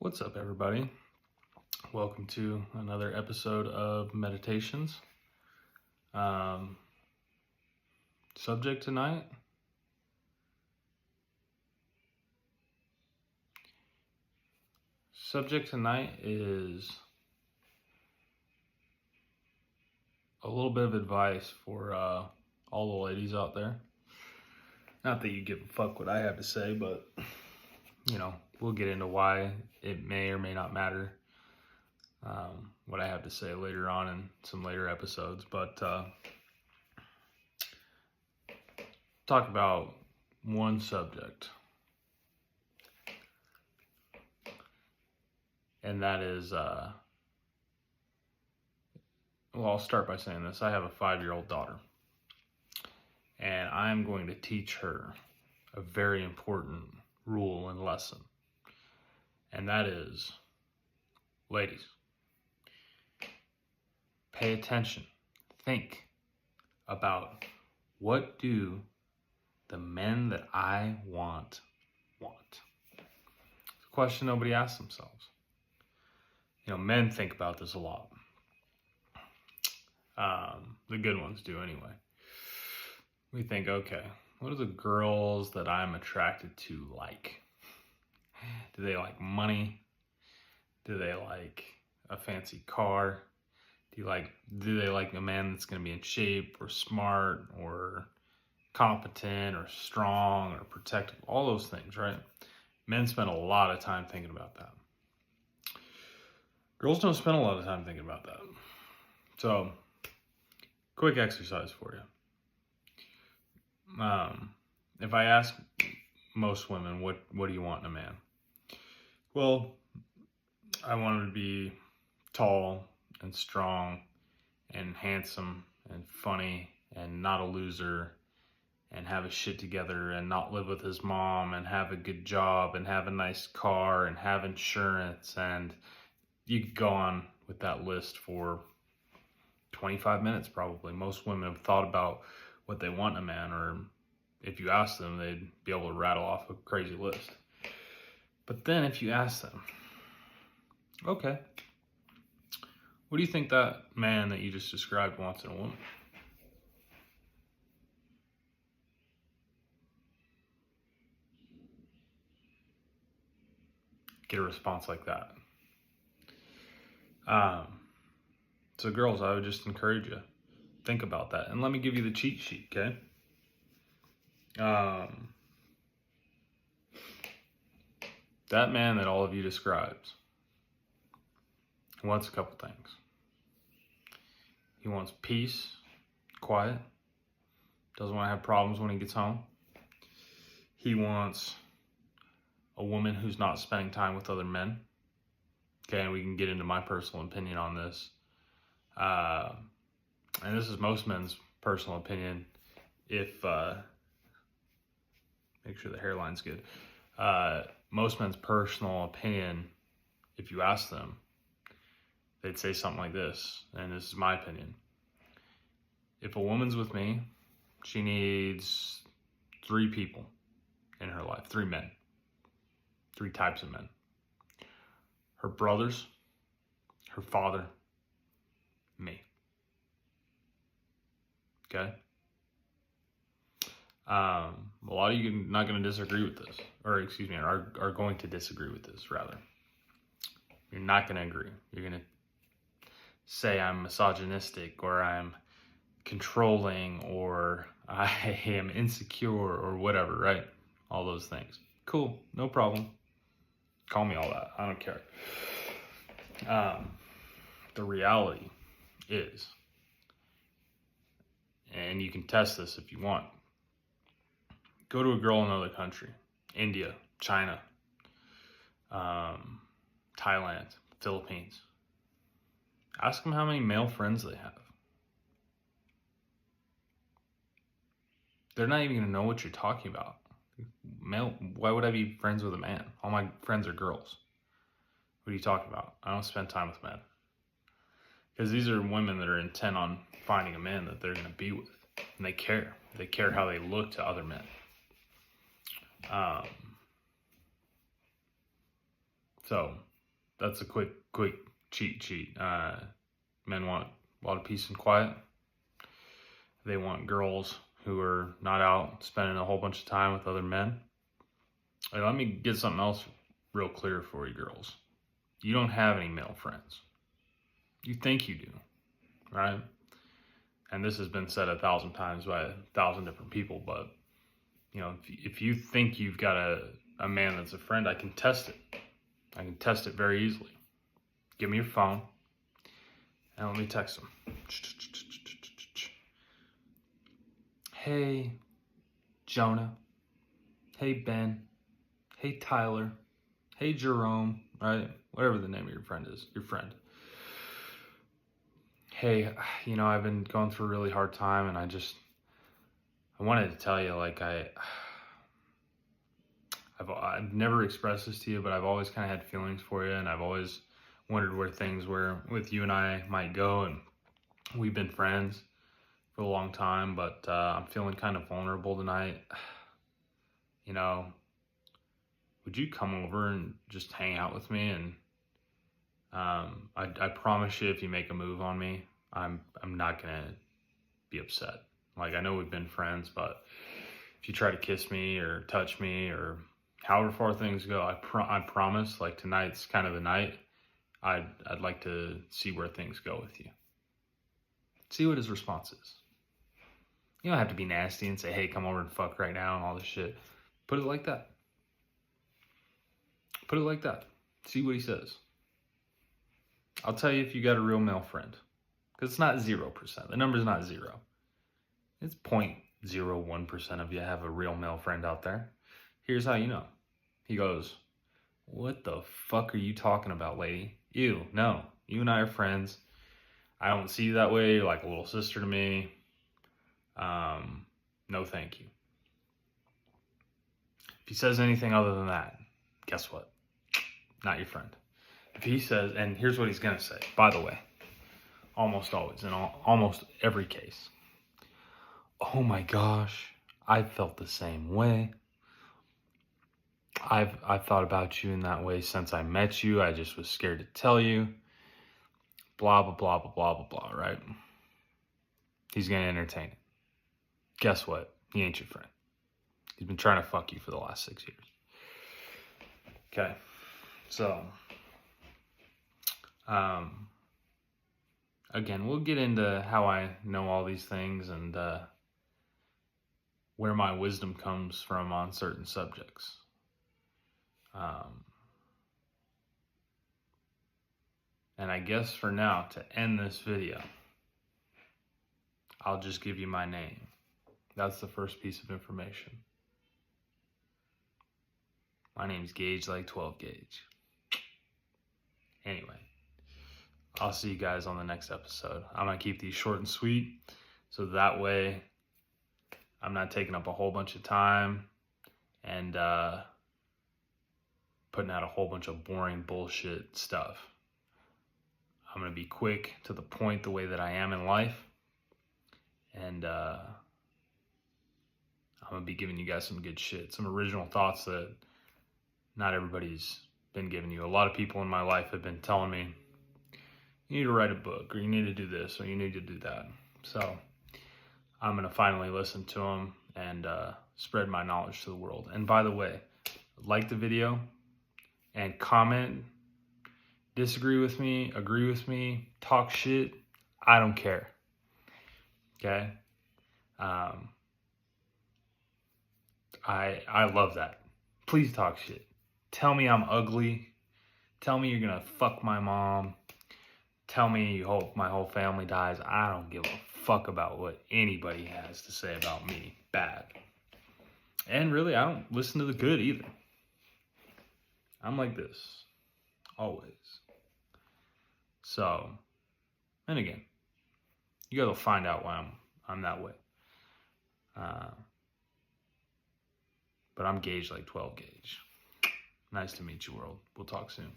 What's up, everybody? Welcome to another episode of Meditations. Subject tonight, is a little bit of advice for all the ladies out there. Not that you give a fuck what I have to say, but we'll get into why it may or may not matter. What I have to say later on in some later episodes, but talk about one subject, and that is I'll start by saying this. I have a 5-year-old daughter, and I'm going to teach her a very important rule and lesson, and that is, ladies, pay attention. Think about, what do the men that I want? It's a question nobody asks themselves. Men think about this a lot. The good ones do anyway. We think, okay, what are the girls that I'm attracted to like? Do they like money? Do they like a fancy car? Do they like a man that's going to be in shape or smart or competent or strong or protective? All those things, right? Men spend a lot of time thinking about that. Girls don't spend a lot of time thinking about that. So, quick exercise for you. If I ask most women, what do you want in a man? Well, I want him to be tall and strong and handsome and funny and not a loser and have his shit together and not live with his mom and have a good job and have a nice car and have insurance. And you could go on with that list for 25 minutes probably. Most women have thought about what they want in a man, or if you ask them, they'd be able to rattle off a crazy list. But then if you ask them, okay, what do you think that man that you just described wants in a woman? Get a response like that. So girls, I would just encourage you, think about that. And let me give you the cheat sheet, okay? That man that all of you described wants a couple things. He wants peace, quiet, doesn't want to have problems when he gets home. He wants a woman who's not spending time with other men. Okay, and we can get into my personal opinion on this. And this is most men's personal opinion. If, make sure the hairline's good. Most men's personal opinion, if you ask them, they'd say something like this, and this is my opinion. If a woman's with me, she needs 3 people in her life, 3 men, 3 types of men. Her brothers, her father, me. Okay? A lot of you are not going to disagree with this, or excuse me, are going to disagree with this, rather. You're not going to agree. You're going to say I'm misogynistic, or I'm controlling, or I am insecure, or whatever, right? All those things. Cool, no problem. Call me all that. I don't care. The reality is, and you can test this if you want, go to a girl in another country, India, China, Thailand, Philippines. Ask them how many male friends they have. They're not even going to know what you're talking about. Why would I be friends with a man? All my friends are girls. What are you talking about? I don't spend time with men. Because these are women that are intent on finding a man that they're going to be with. And they care. They care how they look to other men. So that's a quick cheat sheet. Men want a lot of peace and quiet. They want girls who are not out spending a whole bunch of time with other men. And let me get something else real clear for you girls. You don't have any male friends. You think you do, right? And this has been said 1,000 times by 1,000 different people, but you know, if you think you've got a man that's a friend, I can test it. I can test it very easily. Give me your phone and let me text him. Hey, Jonah. Hey, Ben. Hey, Tyler. Hey, Jerome, right? Whatever the name of your friend is, your friend. Hey, you know, I've been going through a really hard time, and I wanted to tell you, like, I've never expressed this to you, but I've always kind of had feelings for you, and I've always wondered where things were with you and I might go, and we've been friends for a long time, but I'm feeling kind of vulnerable tonight. You know, would you come over and just hang out with me? And I promise you, if you make a move on me, I'm not gonna be upset. Like, I know we've been friends, but if you try to kiss me or touch me or however far things go, I promise, like, tonight's kind of the night. I'd like to see where things go with you. See what his response is. You don't have to be nasty and say, hey, come over and fuck right now and all this shit. Put it like that. Put it like that. See what he says. I'll tell you if you got a real male friend. Because it's not 0%. The number's not 0. It's 0.01% of you have a real male friend out there. Here's how you know. He goes, what the fuck are you talking about, lady? Ew, no. You and I are friends. I don't see you that way. You're like a little sister to me. No thank you. If he says anything other than that, guess what? Not your friend. If he says, and here's what he's going to say, by the way, almost always, in almost every case. Oh my gosh, I felt the same way. I've thought about you in that way since I met you. I just was scared to tell you. Blah, blah, blah, blah, blah, blah, blah, right? He's going to entertain it. Guess what? He ain't your friend. He's been trying to fuck you for the last 6 years. Okay. So, again, we'll get into how I know all these things and where my wisdom comes from on certain subjects. And I guess for now, to end this video, I'll just give you my name. That's the first piece of information. My name's Gage, like 12 Gauge. Anyway, I'll see you guys on the next episode. I'm going to keep these short and sweet, so that way I'm not taking up a whole bunch of time and putting out a whole bunch of boring bullshit stuff. I'm going to be quick, to the point, the way that I am in life. And I'm going to be giving you guys some good shit, some original thoughts that not everybody's been giving you. A lot of people in my life have been telling me, you need to write a book, or you need to do this, or you need to do that. So I'm going to finally listen to them and spread my knowledge to the world. And by the way, like the video and comment. Disagree with me, agree with me, talk shit. I don't care. Okay? I love that. Please talk shit. Tell me I'm ugly. Tell me you're gonna fuck my mom. Tell me you hope my whole family dies. I don't give a fuck about what anybody has to say about me. Bad. And really, I don't listen to the good either. I'm like this. Always. So, and again, you guys will find out why I'm that way. But I'm Gage, like 12 Gauge. Nice to meet you, world. We'll talk soon.